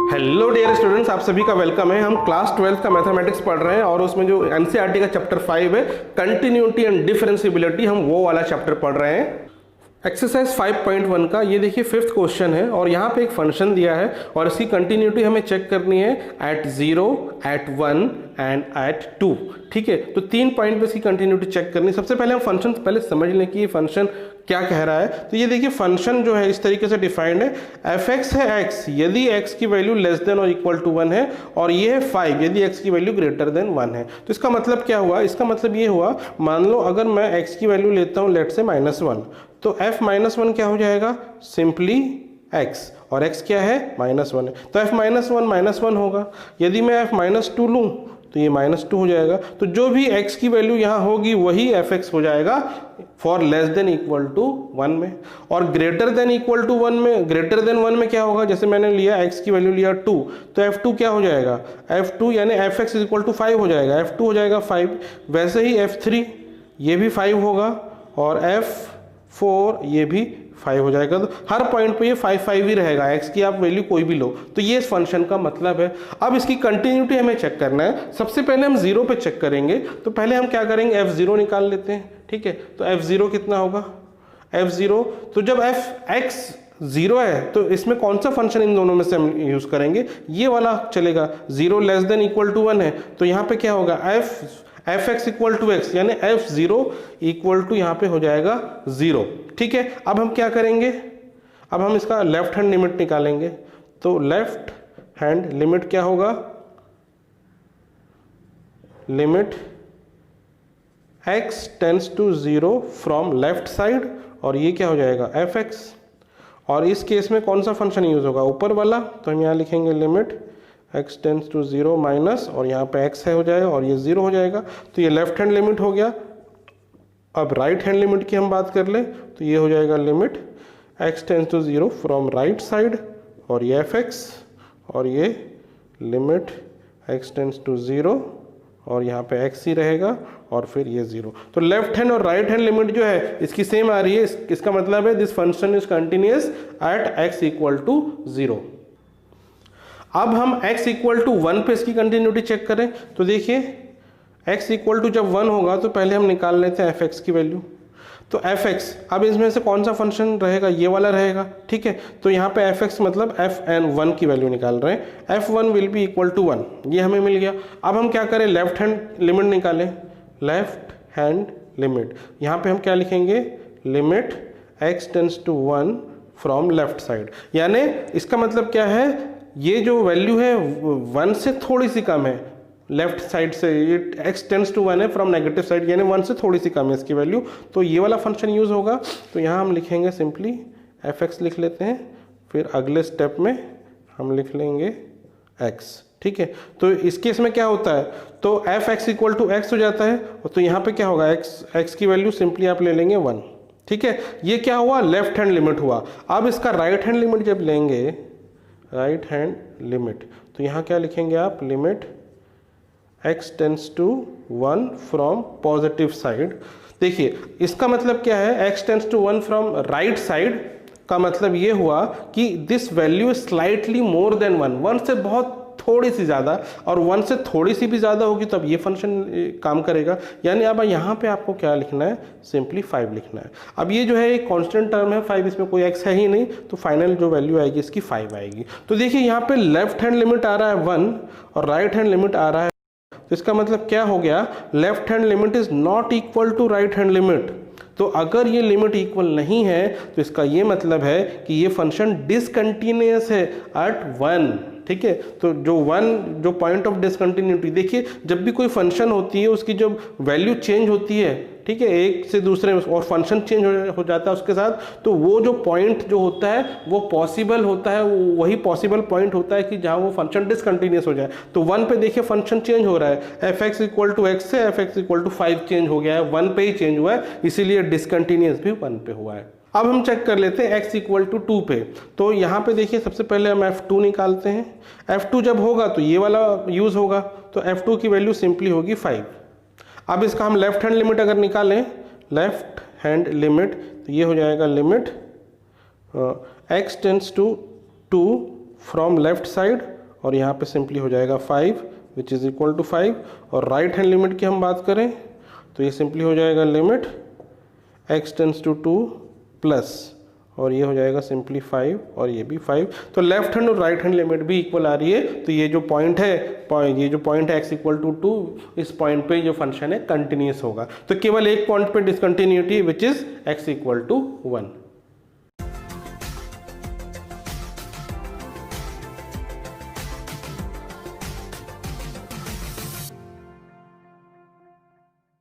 Hello dear students, आप सभी का वेलकम है। हम क्लास 12 का मैथमेटिक्स पढ़ रहे हैं और उसमें जो एनसीईआरटी का चैप्टर 5 है कंटिन्यूटी एंड डिफरेंशिएबिलिटी, हम वो वाला चैप्टर पढ़ रहे हैं। एक्सरसाइज 5.1 का ये देखिए 5th क्वेश्चन है और यहाँ पे एक फंक्शन दिया है और इसकी कंटिन्यूटी हमें चेक करनी है एट 0, एट 1 एंड एट 2। ठीक है, तो 3 पॉइंट पे इसकी कंटिन्यूटी चेक करनी है। सबसे पहले हम फंक्शन पहले समझ लें कि ये फंक्शन क्या कह रहा है। तो ये देखिए फंक्शन जो है इस तरीके से डिफाइंड है, एफ एक्स है x यदि x की वैल्यू लेस देन और इक्वल टू 1 है, और ये है 5 यदि x की वैल्यू ग्रेटर देन 1 है। तो इसका मतलब क्या हुआ? इसका मतलब ये हुआ, मान लो अगर मैं x की वैल्यू लेता हूँ लेट से -1, तो f -1 क्या हो जाएगा? सिंपली x, और x क्या है? -1 है, तो f -1 होगा। यदि मैं f -2 लूँ तो ये -2 हो जाएगा। तो जो भी x की वैल्यू यहाँ होगी वही fx हो जाएगा for less than equal to 1 में। और ग्रेटर देन इक्वल टू 1 में, ग्रेटर देन 1 में क्या होगा? जैसे मैंने लिया x की वैल्यू लिया 2, तो f2 क्या हो जाएगा? f2 यानी fx इक्वल टू 5 हो जाएगा, f2 हो जाएगा 5। वैसे ही f3 ये भी 5 होगा और f4 ये भी 5 हो जाएगा। तो हर पॉइंट पे ये 5 ही रहेगा, x की आप वैल्यू कोई भी लो। तो ये इस फंक्शन का मतलब है। अब इसकी कंटिन्यूटी हमें चेक करना है। सबसे पहले हम 0 पे चेक करेंगे, तो पहले हम क्या करेंगे? f0 निकाल लेते हैं। ठीक है, तो f0 कितना होगा? f0, तो जब fx 0 है तो इसमें कौन सा फंक्शन इन दोनों में से हम यूज करेंगे? ये वाला चलेगा। 0 लेस देन इक्वल टू 1 है, तो यहाँ पे क्या होगा? F x equal to x, यानी f0 इक्वल टू यहाँ पे हो जाएगा 0। ठीक है, अब हम क्या करेंगे? अब हम इसका लेफ्ट हैंड लिमिट निकालेंगे। तो लेफ्ट हैंड लिमिट क्या होगा? Limit x tends to 0 from left side, और ये क्या हो जाएगा? fx। और इस केस में कौन सा फंक्शन यूज होगा? ऊपर वाला, तो हम यहाँ लिखेंगे limit x tends to 0 minus, और यहाँ पे x है हो जाएगा और ये 0 हो जाएगा। तो ये लेफ्ट हैंड लिमिट हो गया। अब राइट हैंड लिमिट की हम बात कर ले, तो ये हो जाएगा limit x tends to 0 from right side, और ये fx, और ये लिमिट x टेंड्स टू 0 और यहाँ पे x ही रहेगा और फिर ये 0। तो लेफ्ट हैंड और राइट हैंड लिमिट जो है इसकी सेम आ रही है। इसका मतलब है this function is continuous at x equal to 0। अब हम x इक्वल टू 1 पे इसकी कंटिन्यूटी चेक करें, तो देखिए x इक्वल टू जब 1 होगा तो पहले हम निकाल लेते हैं fx की वैल्यू। तो fx, अब इसमें से कौन सा फंक्शन रहेगा? ये वाला रहेगा। ठीक है, तो यहाँ पे fx मतलब fn1 की वैल्यू निकाल रहे हैं। f1 will be equal to 1, ये हमें मिल गया। अब हम क्या करें? लेफ्ट हैंड लिमिट निकालें। लेफ्ट हैंड लिमिट, यहाँ पे हम क्या लिखेंगे? Limit x tends to 1 from left side, यानी इसका मतलब क्या है? ये जो वैल्यू है 1 से थोड़ी सी कम है लेफ्ट साइड से, ये x टेंड्स टू 1 है फ्रॉम नेगेटिव साइड, यानी 1 से थोड़ी सी कम है इसकी वैल्यू। तो ये वाला फंक्शन यूज होगा। तो यहाँ हम लिखेंगे सिंपली fx लिख लेते हैं, फिर अगले स्टेप में हम लिख लेंगे x। ठीक है, तो इस केस में क्या होता है? तो fx इक्वल टू x हो जाता है, तो यहाँ पे क्या होगा? x की वैल्यू सिंपली आप ले लेंगे 1। ठीक है, ये क्या हुआ? लेफ्ट हैंड लिमिट हुआ। अब इसका राइट हैंड लिमिट जब लेंगे, राइट हैंड लिमिट, तो यहाँ क्या लिखेंगे आप? Limit x tends to 1 from positive side. देखिए इसका मतलब क्या है? x tends to 1 from right side का मतलब ये हुआ कि this value is slightly more than 1 से बहुत थोड़ी सी ज़्यादा, और 1 से थोड़ी सी भी ज़्यादा होगी तब ये फंक्शन काम करेगा। यानी अब यहाँ पे आपको क्या लिखना है? सिंपली 5 लिखना है। अब ये जो है एक कांस्टेंट टर्म है 5, इसमें कोई x है ही नहीं, तो फाइनल जो वैल्यू आएगी इसकी 5 आएगी। तो देखिए यहाँ पे लेफ्ट हैंड लिमिट आ रहा है 1 और राइट हैंड लिमिट आ रहा है, तो इसका मतलब क्या हो गया? Left hand limit is not equal to right hand limit. तो अगर ये लिमिट इक्वल नहीं है तो इसका ये मतलब है कि ये फंक्शन डिसकंटिन्यूअस है एट 1। ठीक है, तो जो पॉइंट ऑफ डिसकंटिन्यूटी, देखिए जब भी कोई फंक्शन होती है उसकी जब वैल्यू चेंज होती है, ठीक है, एक से दूसरे में, और फंक्शन चेंज हो जाता है उसके साथ, तो वो जो पॉइंट जो होता है वो पॉसिबल होता है, वही पॉसिबल पॉइंट होता है कि जहाँ वो फंक्शन डिसकंटिन्यूअस हो जाए। तो 1 पे देखिए फंक्शन चेंज हो रहा है, fx इक्वल टू x से fx इक्वल टू 5 चेंज हो गया है, 1 पे ही चेंज हुआ है, इसीलिए डिसकंटिन्यूअस भी 1 पे हुआ है। अब हम चेक कर लेते हैं x इक्वल टू 2 पे। तो यहाँ पे देखिए सबसे पहले हम f2 निकालते हैं। f2 जब होगा तो ये वाला यूज होगा, तो f2 की वैल्यू सिंपली होगी 5। अब इसका हम लेफ्ट हैंड लिमिट अगर निकालें, लेफ्ट हैंड लिमिट, तो ये हो जाएगा limit x tends to 2 from left side, और यहाँ पे सिंपली हो जाएगा 5 विच इज़ इक्वल टू 5। और राइट हैंड लिमिट की हम बात करें तो ये सिंपली हो जाएगा limit x tends to 2 plus, और ये हो जाएगा सिंपली 5 और ये भी 5। तो लेफ्ट हैंड और राइट हैंड लिमिट भी इक्वल आ रही है। तो ये जो पॉइंट है x इक्वल टू 2, इस पॉइंट पे जो फंक्शन है कंटिन्यूस होगा। तो केवल एक पॉइंट पे discontinuity which is x equal to 1।